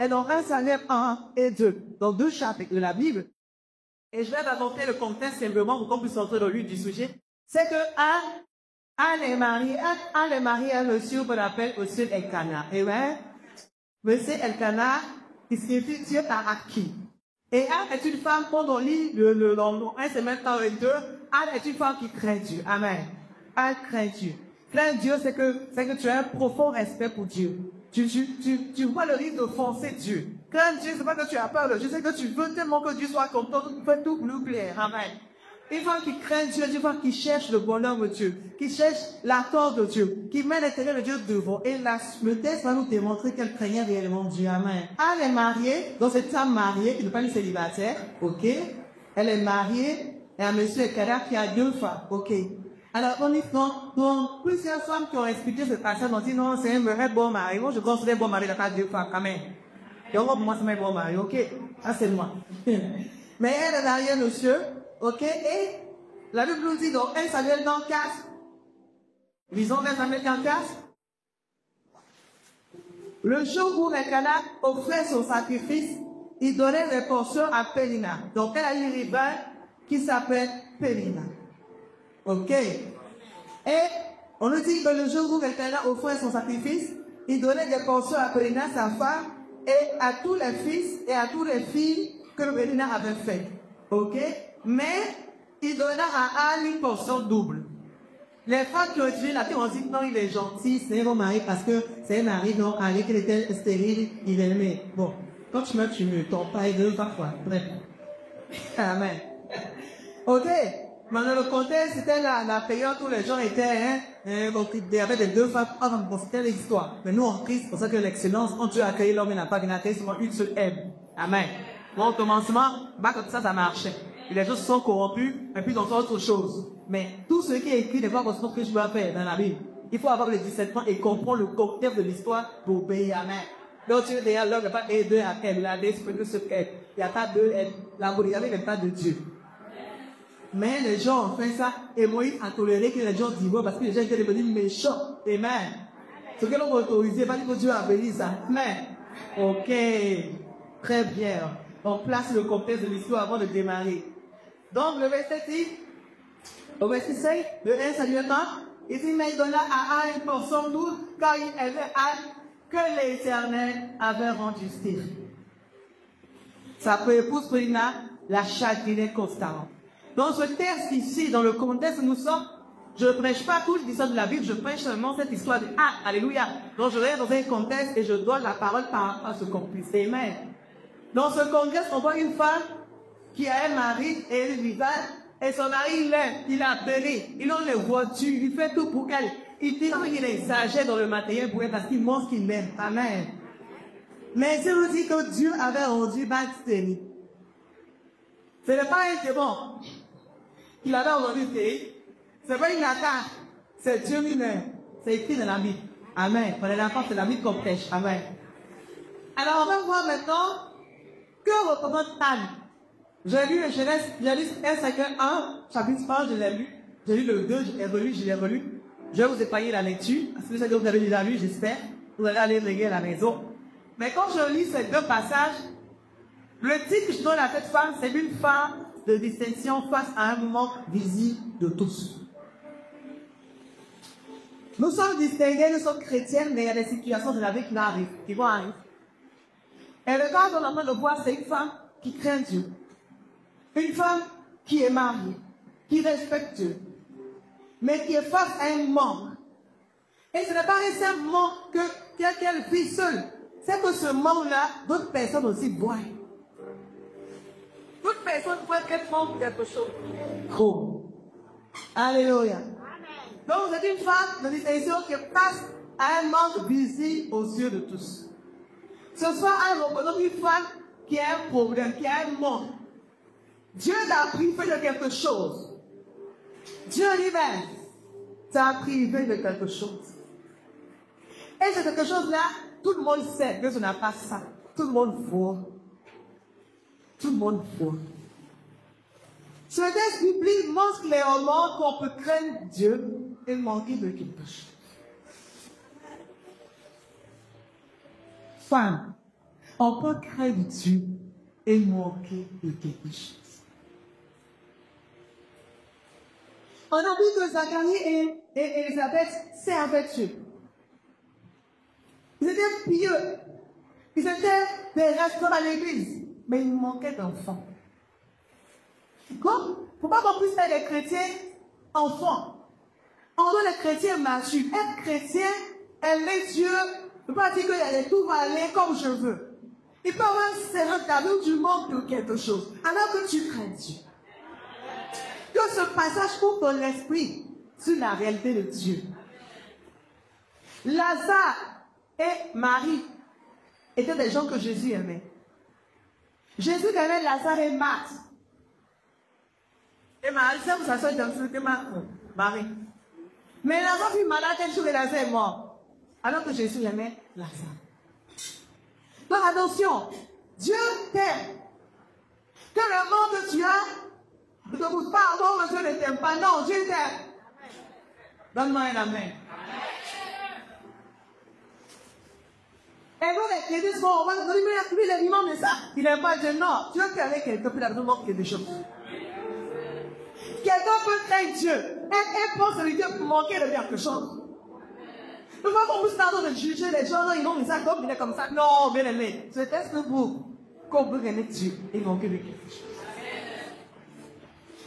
est dans 1 Samuel 1 et 2, dans 2 chapitres de la Bible. Et je vais apporter le contexte simplement pour qu'on puisse entrer dans le but du sujet. C'est que Anne est mariée à monsieur qu'on appelle monsieur Elkanah. Amen. Monsieur Elkanah, qui signifie Dieu t'a acquis. Et Anne est une femme, quand on lit le 1 Samuel 1 et 2, Anne est une femme qui craint Dieu. Amen. Anne craint Dieu. Craindre Dieu, c'est que tu as un profond respect pour Dieu. Tu vois le risque de foncer Dieu. Craindre Dieu, c'est pas que tu as peur de Dieu, c'est que tu veux tellement que Dieu soit content, tu fais tout pour lui plaire. Amen. Une femme qui craint Dieu, une femme qui cherche le bonheur de Dieu, qui cherche l'accord de Dieu, qui met l'intérêt de Dieu devant. Et le texte va nous démontrer qu'elle craignait réellement Dieu. Amen. Anne est mariée, donc cette femme mariée, qui n'est pas une célibataire, ok? Elle est mariée, et un monsieur Elkanah qui a 2 femmes, ok? Alors, on dit, donc, plusieurs femmes qui ont expliqué ce passage ont dit, non, c'est un vrai bon mari. Moi, je considère bon mari d'avoir 2 femmes, quand même. Et on va pour moi, c'est un bon mari, ok? Ah, c'est moi. Mais elle est mariée, monsieur, ok? Et la Bible nous dit, donc, 1 Samuel 4. Lisons 1 Samuel 4. Le jour où Elkanah offrait son sacrifice, il donnait des portions à Pélina. Donc, elle a une rivale qui s'appelle Pélina. Ok. Et on nous dit que le jour où Elkanah offrait son sacrifice, il donnait des portions à Pélina, sa femme, et à tous les fils et à toutes les filles que Pélina avait fait. Ok. Mais il donna à Anne une portion double. Les femmes qui ont étudié la Bible ont dit non, il est gentil, c'est un bon mari parce que c'est un mari, donc avec qu'il était stérile, il aimait. Bon, quand tu meurs, ton père est parfois. Bref. Amen. Ok. Maintenant, le contexte, c'était la période où les gens étaient, donc, il y avait des 2 femmes. Ah, bon, c'était l'histoire. Mais nous, en Christ, c'est pour ça que l'excellence, quand tu as accueilli l'homme et la femme, il a accueilli seulement une seule aime. Amen. Bon, au commencement, bah, comme ça marchait. Et les choses se sont corrompues, et puis, dans autre chose. Mais tout ce qui est écrit n'est pas forcément ce que je dois faire dans la Bible. Il faut avoir le discernement et comprendre le contexte de l'histoire pour obéir. Amen. Donc, tu es derrière l'homme, il n'y a pas deux à elle, la d'esprit de ce qu'elle. Il n'y a pas 2 elle. La monogamy n'est pas de Dieu. Mais les gens ont fait ça, et Moïse a toléré que les gens divorcent parce que les gens étaient devenus méchants. Amen. Ce que l'on va autoriser, pas dire que Dieu a béni ça. Amen. Ok. Très bien. On place le contexte de l'histoire avant de démarrer. Donc, le verset 6, au verset 5, le 1 Samuel 1, il dit, mais il donna à Anne une portion douce, car il aimait Anne que l'Éternel avait rendu stérile. Sa épouse Pélina la chagrinait constamment. Dans ce texte ici, dans le contexte où nous sommes, je ne prêche pas toute l'histoire de la Bible, je prêche seulement cette histoire de alléluia. Donc je regarde dans un contexte et je donne la parole par rapport à ce qu'on puisse. Amen. Dans ce contexte, on voit une femme qui a un mari et une rivale, et son mari l'aime, il a appelé, il a les voitures, il fait tout pour qu'elle. Il dit qu'il exagère dans le matériel pour elle parce qu'il montre qu'il l'aime. Amen. Mais Dieu nous dit que Dieu avait rendu Bath stérile. Ce n'est pas un démon qu'il avait rendu stérile. Ce n'est pas une attaque. C'est Dieu lui-même. C'est écrit dans la Bible. Amen. Pour les enfants, c'est la Bible qu'on prêche. Amen. Alors, on va voir maintenant que représente Anne. J'ai lu le Genèse, j'ai lu 1 Samuel 1, chapitre 1, je l'ai lu. J'ai lu le 2, je l'ai relu. Je vais vous épargner la lecture. Parce que vous avez déjà lu, j'espère. Vous allez aller lire à la maison. Mais quand je lis ces 2 passages, le titre que je donne à cette femme, c'est une femme de distinction face à un manque visible de tous. Nous sommes distingués, nous sommes chrétiens, mais il y a des situations de la vie qui vont arriver. Et le gars qu'on est en train de voir, c'est une femme qui craint Dieu. Une femme qui est mariée, qui respecte Dieu, mais qui est face à un manque. Et ce n'est pas un simple manque qu'elle vit seule. C'est que ce manque-là, d'autres personnes aussi voient. Toute personne voit qu'elle manque quelque chose. Gros. Alléluia. Donc, c'est une femme de distinction qui est face à un manque visible aux yeux de tous. Ce soir, elle représente une femme qui a un problème, qui a un manque. Dieu t'a privé de quelque chose. Dieu lui-même t'a privé de quelque chose. Et c'est quelque chose-là, tout le monde sait que ce n'est pas ça. Tout le monde voit. Tout le monde voit. Ce texte biblique montre clairement qu'on peut craindre Dieu et manquer de quelque chose. Femme, On peut craindre Dieu et manquer de quelque chose. On a vu que Zacharie et Élisabeth servaient Dieu. Ils étaient pieux. Ils étaient des restants à l'église. Mais ils manquaient d'enfants. Comme, il ne faut pas qu'on puisse être des chrétiens enfants. On doit les chrétiens matures. Être chrétien, aimer Dieu, ne peut pas dire que tout va aller comme je veux. Il peut y avoir un serrant de ta vie où tu manques de quelque chose. Alors que tu crains Dieu. Que ce passage ouvre ton esprit sur la réalité de Dieu. Lazare et Marie étaient des gens que Jésus aimait. Jésus aimait Lazare et Marthe. Et Marie, c'est pour ça que c'est Marie. Mais Lazare fut malade un jour et Lazare est mort. Alors que Jésus aimait Lazare. Donc attention, Dieu t'aime. Que le monde que tu as ne te pousse pas à voir que Dieu ne t'aime pas. Non, Dieu t'aime. Donne-moi un amen. Et vous, les chrétiens, on va nous dire, mais lui, il est imam de ça. Il n'aime pas Dieu. Non, Dieu peut avec quelqu'un, puis il a besoin de quelque chose. Quelqu'un peut craindre Dieu. Et pense que Dieu peut manquer de quelque chose. Ne pas qu'on puisse tenter de juger les gens, ils ont mis ça comme il est comme ça. Non, bien aimé. C'est test pour qu'on peut connaître Dieu et manquer de quelque chose.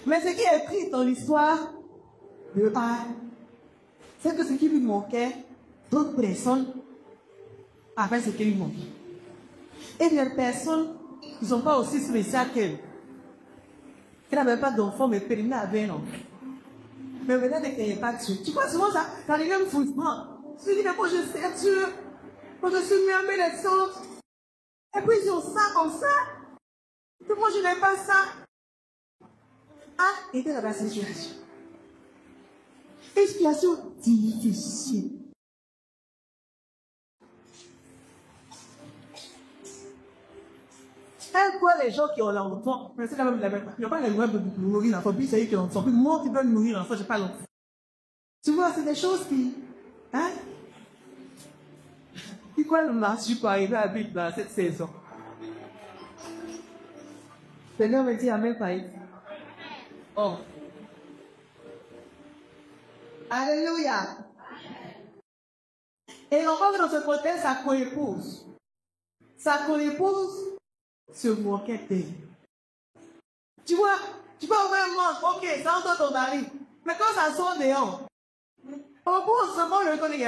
Mais ce qui est écrit dans l'histoire de Anne, c'est que ce qui lui manquait, d'autres personnes avaient ce qui lui manquait. Et les personnes qui ne sont pas aussi spéciales qu'elle. Elle n'avait pas d'enfant, mais Périna avait un enfant. Mais maintenant, elle n'y a pas Dieu. Tu vois, souvent, ça arrive un frustrement. Tu dis, mais moi, je sais Dieu. Moi, je suis mieux aimé les autres. Et puis, ils ont ça comme ça. Et moi, je n'aime pas ça. Ah, et était dans la situation. Une situation difficile. Elle voit les gens qui ont l'enfant. Mais c'est quand même la même. Il n'y a pas les gens qui veulent mourir l'enfant. Puis c'est eux qui ont l'enfant. Puis moi qui veulent mourir l'enfant, je n'ai pas l'enfant. Tu vois, c'est des choses qui. Hein? Puis quoi, le marché pour arriver à vivre dans cette saison? Seigneur me dit Amen, Païs. Oh. Alléluia. Et on voit que dans ce côté, sa coépouse. Sa coépouse se moquait d'elle. Tu vois, tu peux ouvrir un monde, ok, ça entre ton mari. Mais quand ça sort dehors, au bout, seulement le connaît,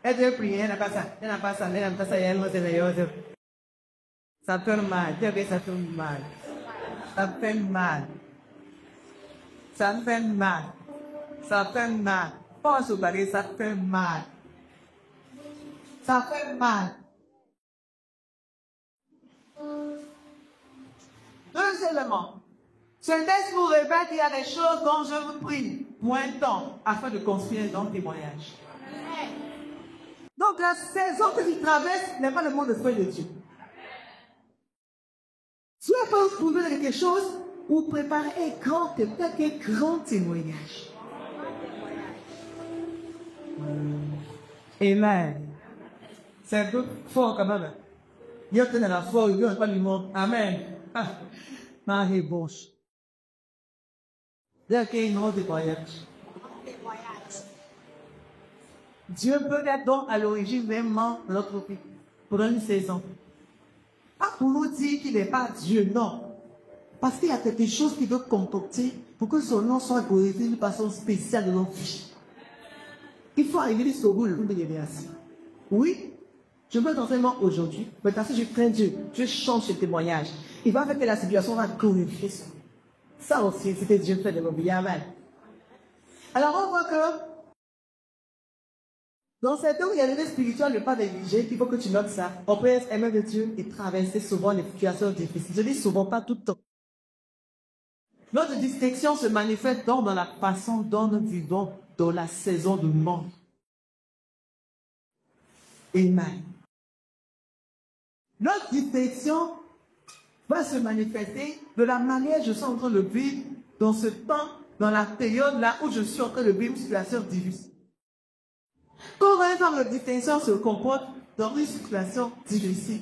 elle devait prier, elle n'a pas ça, elle n'a pas ça, elle n'a pas ça, elle n'a pas ça. Ça fait mal, ça fait mal. Ça fait mal. Ça fait mal. Ça fait mal. Pas se barrer, ça fait mal. Ça fait mal. Deuxièmement, ce texte vous répète qu'il y a des choses dont je vous prie pour un temps afin de construire un témoignage. Donc la saison que tu traverses n'est pas le monde de feu de Dieu. Soit pour trouver quelque chose ou préparer un grand témoignage. Amen. C'est un peu fort quand même. Il y a dans la foi, il n'y a pas du monde. Amen. Marie Bosch. Il y a un autre témoignage. Dieu peut être donc à l'origine vraiment de notre vie pour une saison. Pas pour nous dire qu'il n'est pas Dieu, non. Parce qu'il y a quelque chose qui veut concocter pour que son nom soit glorifié d'une façon spéciale de notre vie. Il faut arriver au bout de l'élévation. Oui, je veux t'enseigner aujourd'hui, mais parce que je crains Dieu, je change ce témoignage. Il va faire que la situation va glorifier. Ça aussi, c'était Dieu fait de l'oublier. Amen. Alors on voit que dans cette réalité spirituelle, ne pas négliger, il faut que tu notes ça. On peut être aimé de Dieu et traverser souvent les situations difficiles. Je dis souvent, pas tout le temps. Notre distinction se manifeste donc dans la façon dont nous vivons dans la saison du monde. Amen. Notre distinction va se manifester de la manière dont je suis en train de vivre dans ce temps, dans la période là où je suis en train de vivre une situation difficile. Quand une forme de distinction se comporte dans une situation difficile.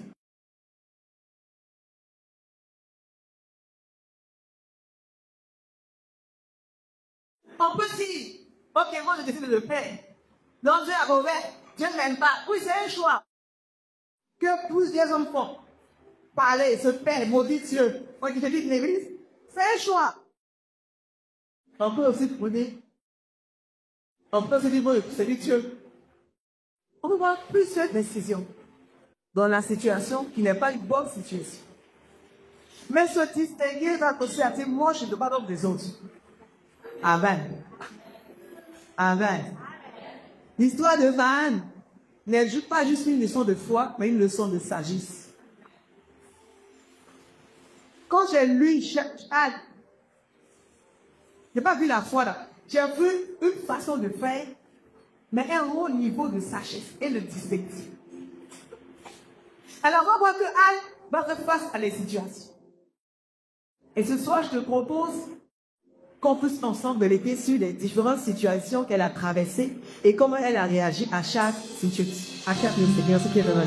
On peut dire, ok, moi je décide de le faire. Donc Dieu est mauvais, Dieu ne m'aime pas. Oui, c'est un choix. Que plusieurs hommes font. Parler, se faire, maudire Dieu. Moi qui te dis de l'église, c'est un choix. On peut aussi prôner. On peut se dire, bon, c'est du Dieu. On peut voir plusieurs décisions dans la situation qui n'est pas une bonne situation. Mais se distinguer va considérer, moi je ne dois pas donc des autres. Amen. Amen. L'histoire de Van n'est pas juste une leçon de foi, mais une leçon de sagesse. Quand j'ai lu Chad, je n'ai pas vu la foi là. J'ai vu une façon de faire, mais un haut niveau de sagesse et de distinction. Alors, on va voir que Anne va faire face à les situations. Et ce soir, je te propose qu'on puisse ensemble méditer sur les différentes situations qu'elle a traversées et comment elle a réagi à chaque situation, à chaque Seigneur, ce qui est dans la